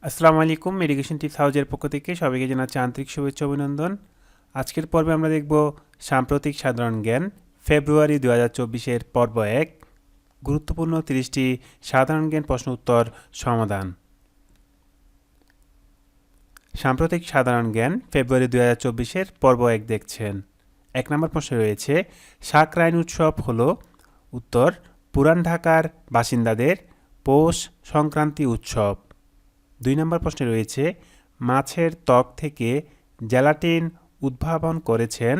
আসসালামু আলাইকুম। Education tips হাউজের পক্ষ থেকে সবাইকে জানাচ্ছি আন্তরিক শুভেচ্ছা অভিনন্দন। আজকের পর্বে আমরা দেখব সাম্প্রতিক সাধারণ জ্ঞান ফেব্রুয়ারি 2024-এর পর্ব 1, গুরুত্বপূর্ণ 30টি সাধারণ জ্ঞান প্রশ্ন উত্তর সমাধান। সাম্প্রতিক সাধারণ জ্ঞান ফেব্রুয়ারি 2024-এর পর্ব 1 দেখছেন। 1 নম্বর প্রশ্নে রয়েছে, সাকরাইন উৎসব হলো? উত্তর, পুরান ঢাকার বাসিন্দাদের পৌষ সংক্রান্তি উৎসব। 2 নম্বর প্রশ্নে রয়েছে, মাছের ত্বক থেকে জেলাটিন উদ্ভাবন করেছেন?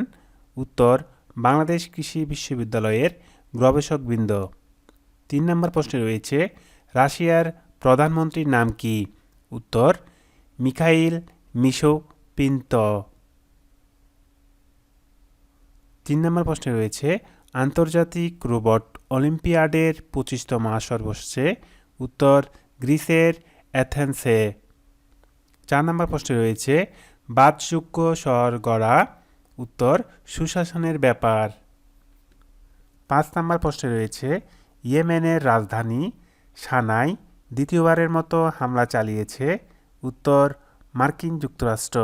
উত্তর, বাংলাদেশ কৃষি বিশ্ববিদ্যালয়ের গবেষকবৃন্দ। 3 নম্বর প্রশ্নে রয়েছে, রাশিয়ার প্রধানমন্ত্রীর নাম কি? উত্তর, মিখাইল মিশোপিন্তো। 3 নম্বর প্রশ্নে রয়েছে, আন্তর্জাতিক রোবট অলিম্পিয়াডের 25তম আসর বসছে? উত্তর, গ্রিসের অ্যাথেন্সে। 4 নম্বর প্রশ্নে রয়েছে, বাদযোগ্য শহর গড়া? উত্তর, সুশাসনের ব্যাপার। 5 নম্বর প্রশ্নে রয়েছে, ইয়েমেনের রাজধানী সানায় দ্বিতীয়বারের মতো হামলা চালিয়েছে? উত্তর, মার্কিন যুক্তরাষ্ট্র।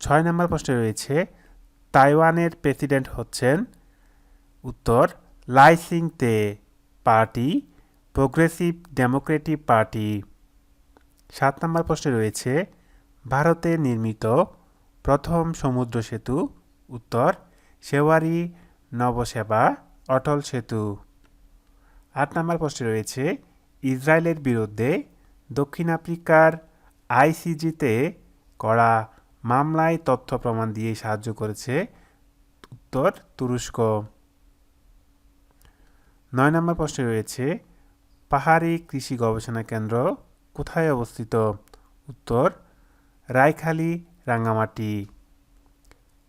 6 নম্বর প্রশ্নে রয়েছে, তাইওয়ানের প্রেসিডেন্ট হচ্ছেন? উত্তর, লাই সিং-তে পার্টি, প্রোগ্রেসিভ ডেমোক্রেটিক পার্টি। 7 নম্বর প্রশ্নে রয়েছে, ভারতে নির্মিত প্রথম সমুদ্র সেতু? উত্তর, শেওয়ারি নবসেবা অটল সেতু। 8 নম্বর প্রশ্নে রয়েছে, ইসরায়েলের বিরুদ্ধে দক্ষিণ আফ্রিকার আইসিজিতে করা মামলায় তথ্য প্রমাণ দিয়ে সাহায্য করেছে? উত্তর, তুরস্ক। 9 নম্বর প্রশ্নে রয়েছে, পাহাড়ি কৃষি গবেষণা কেন্দ্র কোথায় অবস্থিত? উত্তর, রায়খালী, রাঙ্গামাটি।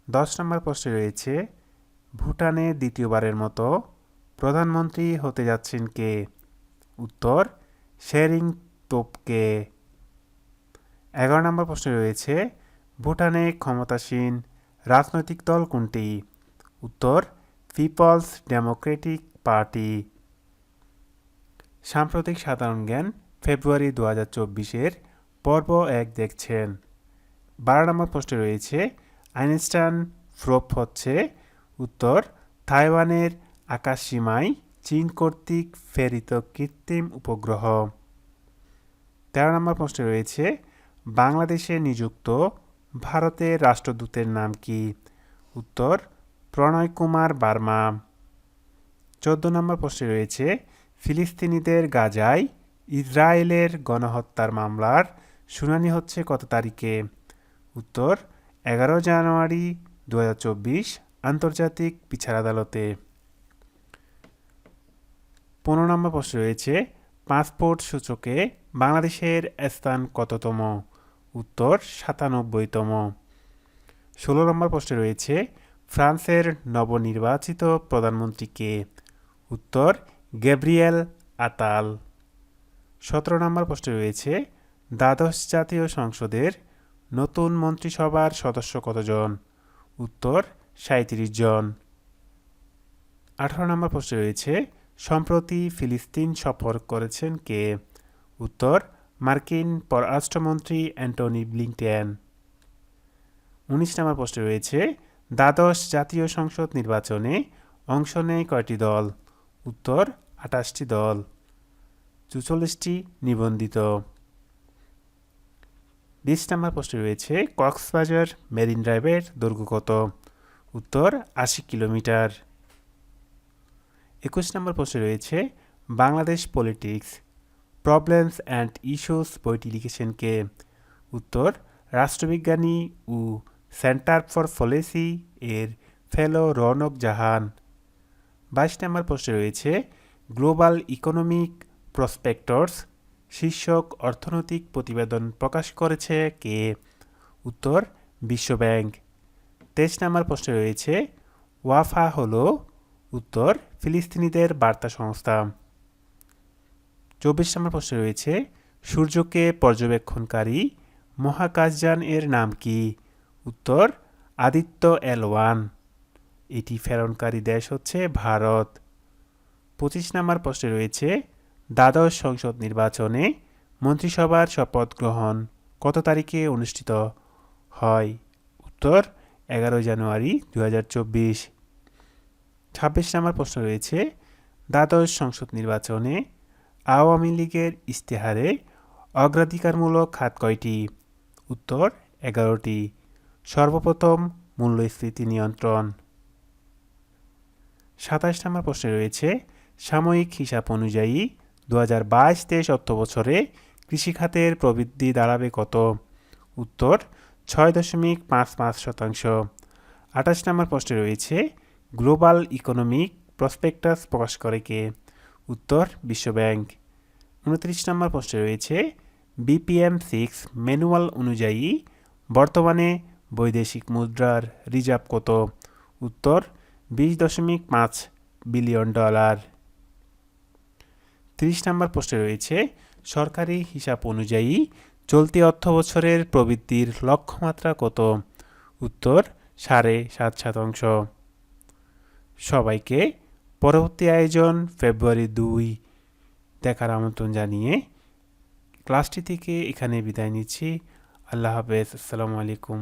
10 নম্বর প্রশ্নে রয়েছে, ভুটানে দ্বিতীয়বারের মতো প্রধানমন্ত্রী হতে যাচ্ছেন কে? উত্তর, শেরিং তোপকে। 11 নম্বর প্রশ্নে রয়েছে, ভুটানে ক্ষমতাসীন রাজনৈতিক দল কোনটি? উত্তর, পিপলস ডেমোক্রেটিক পার্টি। সাম্প্রতিক সাধারণ জ্ঞান ফেব্রুয়ারি 2024-এর পর্ব 1 দেখছেন। 12 নম্বর প্রশ্নে রয়েছে, আইনস্টাইন প্রোব হচ্ছে? উত্তর, তাইওয়ানের আকাশসীমায় চীন কর্তৃক প্রেরিত কৃত্রিম উপগ্রহ। 13 নম্বর প্রশ্নে রয়েছে, বাংলাদেশে নিযুক্ত ভারতের রাষ্ট্রদূতের নাম কি? উত্তর, প্রণয় কুমার বার্মা। 14 নম্বর প্রশ্নে রয়েছে, ফিলিস্তিনিদের গাজায় ইসরায়েলের গণহত্যার মামলার শুনানি হচ্ছে কত তারিখে? উত্তর, 11 জানুয়ারি 2024 আন্তর্জাতিক বিচার আদালতে। 15 নম্বর প্রশ্ন রয়েছে, পাসপোর্ট সূচকে বাংলাদেশের স্থান কততম? উত্তর, 97তম। 16 নম্বর প্রশ্নে রয়েছে, ফ্রান্সের নবনির্বাচিত প্রধানমন্ত্রী কে? উত্তর, গ্যাব্রিয়েল আতাল। 17 নম্বর প্রশ্নে রয়েছে, দ্বাদশ জাতীয় সংসদের নতুন মন্ত্রিসভার সদস্য কতজন? উত্তর, 37 জন। 18 নম্বর প্রশ্নে রয়েছে, সম্প্রতি ফিলিস্তিন সফর করেছেন কে? উত্তর, মার্কিন পররাষ্ট্রমন্ত্রী অ্যান্টনি ব্লিংকেন। 19 নম্বর প্রশ্নে রয়েছে, দ্বাদশ জাতীয় সংসদ নির্বাচনে অংশ নেয় কয়টি দল? উত্তর, 28টি দল, 44টি নিবন্ধিত। 20 নম্বর প্রশ্নে রয়েছে, কক্সবাজার মেরিন ড্রাইভের দৈর্ঘ্য কত? উত্তর, 80 কিলোমিটার। 21 নম্বর প্রশ্নে রয়েছে, Bangladesh politics problems and issues বইটি লিখেছেন কে? উত্তর, রাষ্ট্রবিজ্ঞানী ও সেন্টার ফর পলিসি এর ফেলো রৌনক জাহান। 22 নম্বর প্রশ্নে রয়েছে, গ্লোবাল ইকোনমিক প্রসপেক্টস শীর্ষক অর্থনৈতিক প্রতিবেদন প্রকাশ করেছে কে? উত্তর, বিশ্বব্যাংক। 23 নম্বর প্রশ্নে রয়েছে, ওয়াফা হলো? উত্তর, ফিলিস্তিনিদের বার্তা সংস্থা। 24 নম্বর প্রশ্নে রয়েছে, সূর্যকে পর্যবেক্ষণকারী মহাকাশযান এর নাম কি? উত্তর, আদিত্য L1। এটি প্রেরণকারী দেশ হচ্ছে ভারত। 25 নম্বর প্রশ্নে রয়েছে, দ্বাদশ সংসদ নির্বাচনে মন্ত্রিসভার শপথ গ্রহণ কত তারিখে অনুষ্ঠিত হয়? উত্তর 11 জানুয়ারি 2024। 26 নম্বর প্রশ্ন রয়েছে, দ্বাদশ সংসদ নির্বাচনে আওয়ামী লীগের ইশতেহারে অগ্রাধিকারমূলক খাত কয়টি? উত্তর 11টি। সর্বপ্রথম মূল্যস্ফীতি নিয়ন্ত্রণ। 27 নম্বর প্রশ্নে রয়েছে, সাময়িক হিসাব অনুযায়ী 2022-23 অর্থবছরে কৃষিখাতের প্রবৃদ্ধি দাঁড়াবে কত? উত্তর 6.55%। 28 নম্বর প্রশ্নে রয়েছে, গ্লোবাল ইকোনমিক প্রসপেক্টাস প্রকাশ করে কে? উত্তর বিশ্বব্যাংক। 29 নম্বর প্রশ্নে রয়েছে, BPM-6 ম্যানুয়াল অনুযায়ী বর্তমানে বৈদেশিক মুদ্রার রিজার্ভ কত? উত্তর 20.5 বিলিয়ন ডলার। 30 নম্বর প্রশ্নে রয়েছে, সরকারি হিসাব অনুযায়ী চলতি অর্থবছরের প্রবৃদ্ধির লক্ষ্যমাত্রা কত? উত্তর 7.5%। সবাইকে পরবর্তী আয়োজন ফেব্রুয়ারি 2 দেখার আমন্ত্রণ জানিয়ে ক্লাসটি থেকে এখানে বিদায় নিচ্ছি। আল্লাহ হাফেজ। আসসালামু আলাইকুম।